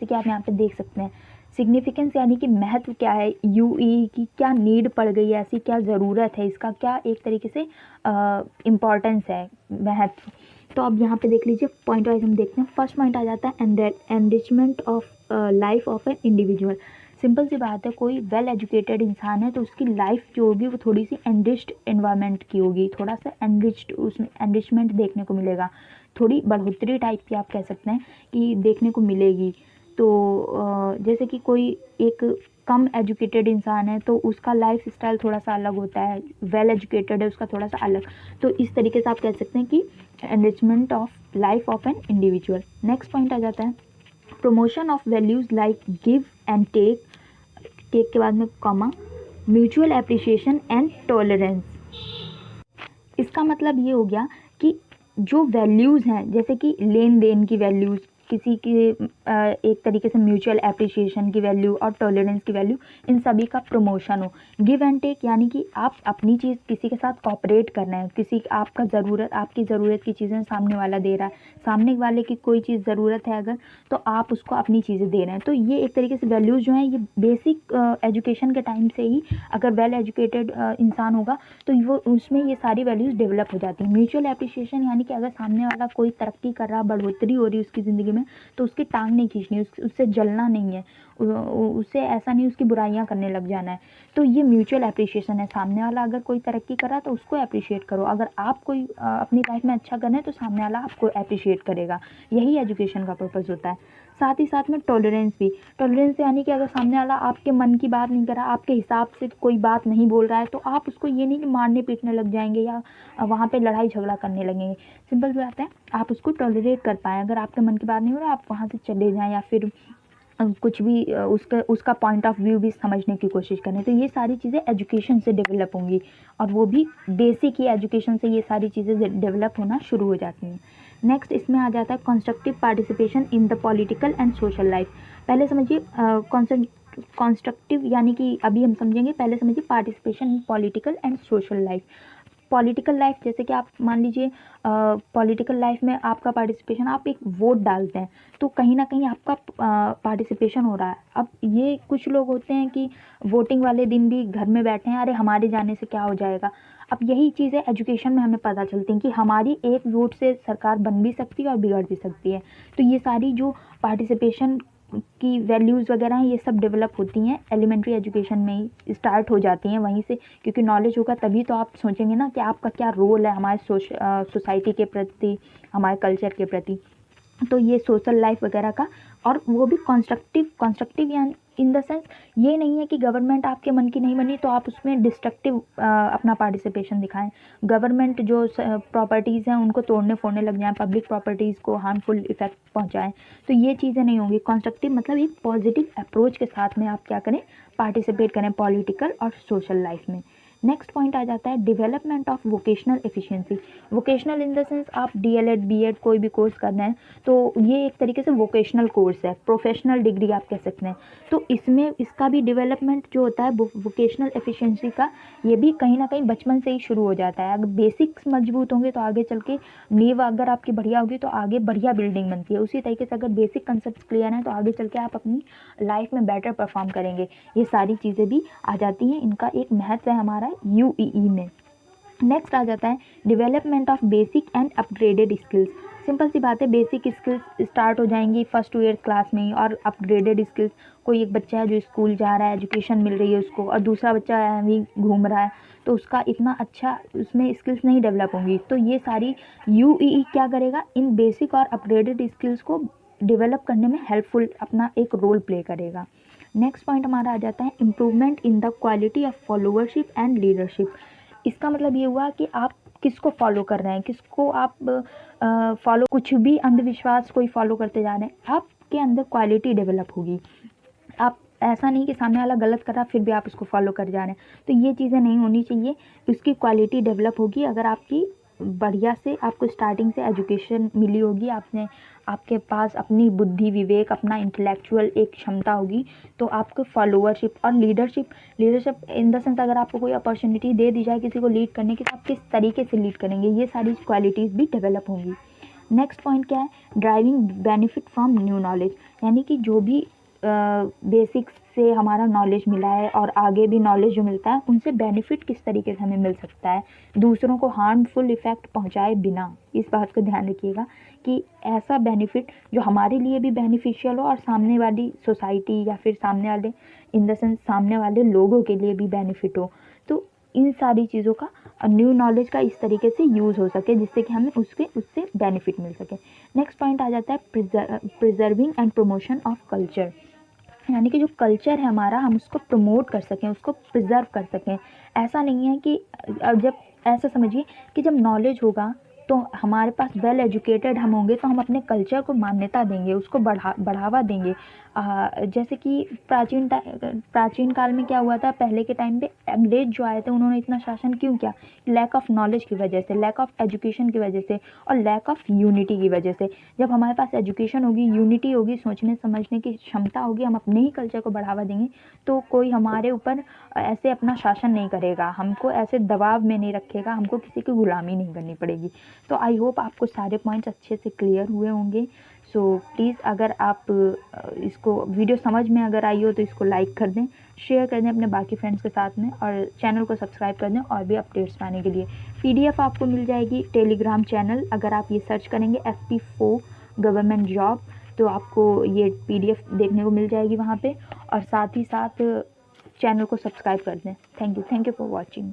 जैसे कि आप यहाँ पे देख सकते हैं सिग्निफिकेंस यानी कि महत्व क्या है, यूई की क्या नीड पड़ गई है, ऐसी क्या ज़रूरत है, इसका क्या एक तरीके से इम्पॉर्टेंस है, महत्व। तो अब यहाँ पे देख लीजिए पॉइंट वाइज हम देखते हैं। फर्स्ट पॉइंट आ जाता है enrichment of life of an individual. Simple सी बात है, कोई वेल एजुकेटेड इंसान है तो उसकी लाइफ जो होगी वो थोड़ी सी एनरिच्ड एनवायरनमेंट की होगी, थोड़ा सा एनरिच्ड, उसमें एनरिचमेंट देखने को मिलेगा, थोड़ी बढ़ोतरी टाइप की आप कह सकते हैं कि देखने को मिलेगी। तो जैसे कि कोई एक कम एजुकेटेड इंसान है तो उसका लाइफ स्टाइल थोड़ा सा अलग होता है, वेल एजुकेटेड है उसका थोड़ा सा अलग। तो इस तरीके से आप कह सकते हैं कि enrichment of life of an individual. Next point आ जाता है promotion of values like give and take, take के बाद में comma, mutual appreciation and tolerance. इसका मतलब ये हो गया कि जो वैल्यूज़ हैं जैसे कि लेन देन की वैल्यूज़, किसी की एक तरीके से म्यूचुअल एप्रिसिएशन की वैल्यू और टॉलरेंस की वैल्यू, इन सभी का प्रमोशन हो। गिव एंड टेक यानी कि आप अपनी चीज़ किसी के साथ कॉपरेट करना है, किसी आपका ज़रूरत, आपकी ज़रूरत की चीज़ें सामने वाला दे रहा है, सामने वाले की कोई चीज़ ज़रूरत है अगर, तो आप उसको अपनी चीज़ें दे रहे हैं। तो ये एक तरीके से वैल्यूज़ जो हैं ये बेसिक एजुकेशन के टाइम से ही अगर वेल एजुकेटेड इंसान होगा तो वो उसमें ये सारी वैल्यूज़ डेवलप हो जाती हैं। म्यूचुअल एप्रिसिएशन यानी कि अगर सामने वाला कोई तरक्की कर रहा, बढ़ोतरी हो रही है उसकी ज़िंदगी में, तो उसकी टांग नहीं खींचनी, उससे जलना नहीं है, उससे ऐसा नहीं उसकी बुराइयां करने लग जाना है। तो ये म्यूचुअल एप्रिसिएशन है, सामने वाला अगर कोई तरक्की कर रहा तो उसको अप्रिशिएट करो, अगर आप कोई अपनी लाइफ में अच्छा कर रहे हैं तो सामने वाला आपको अप्रिशिएट करेगा। यही एजुकेशन का पर्पज़ होता है। साथ ही साथ में टॉलरेंस भी, टॉलरेंस यानी कि अगर सामने वाला आपके मन की बात नहीं कर रहा, आपके हिसाब से कोई बात नहीं बोल रहा है, तो आप उसको ये नहीं कि मारने पीटने लग जाएंगे या वहाँ पे लड़ाई झगड़ा करने लगेंगे। सिंपल सी बात है, आप उसको टॉलरेट कर पाएँ। अगर आपके मन की बात नहीं हो रहा आप वहाँ से चले जाएँ या फिर कुछ भी उसका पॉइंट ऑफ व्यू भी समझने की कोशिश करें। तो ये सारी चीज़ें एजुकेशन से डेवलप होंगी और वो भी बेसिक ही एजुकेशन से ये सारी चीज़ें डेवलप होना शुरू हो जाती हैं। नेक्स्ट इसमें आ जाता है constructive participation in the political and social life. पहले समझिए कंस्ट्रक्टिव यानी कि अभी हम समझेंगे, पहले समझिए participation in political and social life. Political life जैसे कि आप मान लीजिए पॉलिटिकल लाइफ में आपका पार्टिसिपेशन, आप एक वोट डालते हैं तो कहीं ना कहीं आपका पार्टिसिपेशन हो रहा है। अब ये कुछ लोग होते हैं कि वोटिंग वाले दिन भी घर में बैठे हैं, अरे हमारे जाने से क्या हो जाएगा। अब यही चीज़ें एजुकेशन में हमें पता चलती हैं कि हमारी एक वोट से सरकार बन भी सकती है और बिगड़ भी सकती है। तो ये सारी जो पार्टिसिपेशन की वैल्यूज़ वगैरह हैं ये सब डेवलप होती हैं एलिमेंट्री एजुकेशन में ही स्टार्ट हो जाती हैं वहीं से, क्योंकि नॉलेज होगा तभी तो आप सोचेंगे ना कि आपका क्या रोल है हमारे सोसाइटी के प्रति, हमारे कल्चर के प्रति। तो ये सोशल लाइफ वगैरह का, और वो भी कंस्ट्रक्टिव यानी इन द सेंस ये नहीं है कि गवर्नमेंट आपके मन की नहीं बनी तो आप उसमें डिस्ट्रक्टिव अपना पार्टिसिपेशन दिखाएं, गवर्नमेंट जो प्रॉपर्टीज़ हैं उनको तोड़ने फोड़ने लग जाएं, पब्लिक प्रॉपर्टीज़ को हार्मफुल इफेक्ट पहुंचाएं। तो ये चीज़ें नहीं होंगी। कंस्ट्रक्टिव मतलब एक पॉजिटिव अप्रोच के साथ में आप क्या करें, पार्टिसिपेट करें पॉलिटिकल और सोशल लाइफ में। नेक्स्ट पॉइंट आ जाता है development of vocational efficiency. Vocational in the sense आप डीएलएड बीएड कोई भी कोर्स करना है तो ये एक तरीके से वोकेशनल कोर्स है, प्रोफेशनल डिग्री आप कह सकते हैं। तो इसमें इसका भी डेवलपमेंट जो होता है वोकेशनल एफिशिएंसी का, ये भी कहीं ना कहीं बचपन से ही शुरू हो जाता है। अगर बेसिक्स मजबूत होंगे तो आगे चल के नींव अगर आपकी बढ़िया होगी तो आगे बढ़िया बिल्डिंग बनती है। उसी तरीके से अगर बेसिक कंसेप्ट क्लियर हैं तो आगे चल के आप अपनी लाइफ में बेटर परफॉर्म करेंगे। ये सारी चीज़ें भी आ जाती हैं, इनका एक महत्व है हमारा यूईई में। नेक्स्ट आ जाता है development of basic and upgraded skills. Simple सी बात है, बेसिक स्किल्स स्टार्ट हो जाएंगी फर्स्ट टू 8th क्लास में ही, और अपग्रेडेड स्किल्स, कोई एक बच्चा है जो स्कूल जा रहा है, एजुकेशन मिल रही है उसको, और दूसरा बच्चा है अभी घूम रहा है, तो उसका इतना अच्छा उसमें स्किल्स नहीं डेवलप होंगी। तो ये सारी यूईई क्या करेगा, इन बेसिक और अपग्रेडेड स्किल्स को डेवलप करने में हेल्पफुल अपना एक रोल प्ले करेगा। नेक्स्ट पॉइंट हमारा आ जाता है improvement in the quality of followership and leadership. इसका मतलब ये हुआ कि आप किसको फॉलो कर रहे हैं, किसको आप फॉलो, कुछ भी अंधविश्वास कोई फॉलो करते जा रहे हैं, आपके अंदर क्वालिटी डेवलप होगी। आप ऐसा नहीं कि सामने वाला गलत कर रहा फिर भी आप उसको फॉलो कर जा रहे हैं, तो ये चीज़ें नहीं होनी चाहिए। उसकी क्वालिटी डेवलप होगी अगर आपकी बढ़िया से आपको स्टार्टिंग से एजुकेशन मिली होगी, आपके पास अपनी बुद्धि विवेक अपना इंटेलेक्चुअल एक क्षमता होगी, तो आपको फॉलोअरशिप और लीडरशिप इन द सेंस अगर आपको कोई अपॉर्चुनिटी दे दी जाए किसी को लीड करने की तो आप किस तरीके से लीड करेंगे, ये सारी क्वालिटीज़ भी डेवलप होंगी। नेक्स्ट पॉइंट क्या है, driving benefit from new knowledge. यानी कि जो भी बेसिक्स से हमारा नॉलेज मिला है और आगे भी नॉलेज जो मिलता है उनसे बेनिफिट किस तरीके से हमें मिल सकता है, दूसरों को हार्मफुल इफ़ेक्ट पहुंचाए बिना। इस बात को ध्यान रखिएगा कि ऐसा बेनिफिट जो हमारे लिए भी बेनिफिशियल हो और सामने वाली सोसाइटी या फिर सामने वाले इन द सेंस सामने वाले लोगों के लिए भी बेनिफिट हो। तो इन सारी चीज़ों का न्यू नॉलेज का इस तरीके से यूज़ हो सके जिससे कि हमें उससे बेनिफिट मिल सके। नेक्स्ट पॉइंट आ जाता है preserving and promotion of culture, यानी कि जो कल्चर है हमारा हम उसको प्रमोट कर सकें, उसको प्रिजर्व कर सकें। ऐसा नहीं है कि जब ऐसा समझिए कि जब नॉलेज होगा तो हमारे पास वेल एजुकेटेड हम होंगे तो हम अपने कल्चर को मान्यता देंगे, उसको बढ़ावा देंगे। जैसे कि प्राचीन काल में क्या हुआ था, पहले के टाइम पे अंग्रेज जो आए थे उन्होंने इतना शासन क्यों किया? लैक ऑफ नॉलेज की वजह से, लैक ऑफ एजुकेशन की वजह से और लैक ऑफ यूनिटी की वजह से। जब हमारे पास एजुकेशन होगी, यूनिटी होगी, सोचने समझने की क्षमता होगी, हम अपने ही कल्चर को बढ़ावा देंगे तो कोई हमारे ऊपर ऐसे अपना शासन नहीं करेगा, हमको ऐसे दबाव में नहीं रखेगा, हमको किसी की गुलामी नहीं करनी पड़ेगी। तो आई होप आपको सारे पॉइंट्स अच्छे से क्लियर हुए होंगे। सो प्लीज़ अगर आप इसको वीडियो समझ में अगर आई हो तो इसको लाइक कर दें, शेयर कर दें अपने बाकी फ्रेंड्स के साथ में और चैनल को सब्सक्राइब कर दें और भी अपडेट्स पाने के लिए। PDF आपको मिल जाएगी टेलीग्राम चैनल, अगर आप ये सर्च करेंगे FP4 गवर्नमेंट जॉब तो आपको ये PDF देखने को मिल जाएगी वहाँ पे, और साथ ही साथ चैनल को सब्सक्राइब कर दें। Thank you for watching.